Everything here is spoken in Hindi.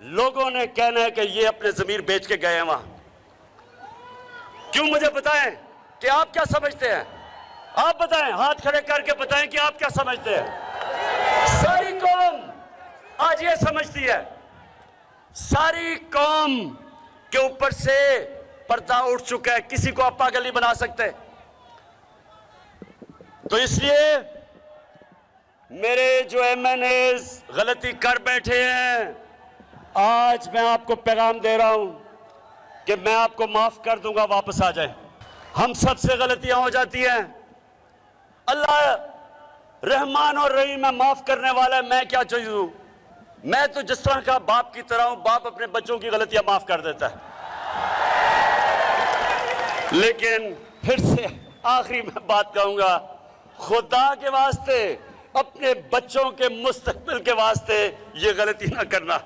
लोगों ने कहना है कि ये अपने जमीर बेच के गए हैं वहां। क्यों? मुझे बताएं कि आप क्या समझते हैं। आप बताएं, हाथ खड़े करके बताएं कि आप क्या समझते हैं। सारी कौम आज ये समझती है, सारी कौम के ऊपर से पर्दा उठ चुका है, किसी को आप पागल नहीं बना सकते। तो इसलिए मेरे जो एमएनएज गलती कर बैठे हैं, आज मैं आपको पैगाम दे रहा हूं कि मैं आपको माफ कर दूंगा, वापस आ जाए। हम सबसे गलतियां हो जाती हैं, अल्लाह रहमान और रहीम है, माफ करने वाला है। मैं क्या चीज हूं? मैं तो जिस तरह का बाप की तरह हूं, बाप अपने बच्चों की गलतियां माफ कर देता है। लेकिन फिर से आखिरी में बात कहूंगा, खुदा के वास्ते, अपने बच्चों के मुस्तकबिल के वास्ते ये गलती ना करना।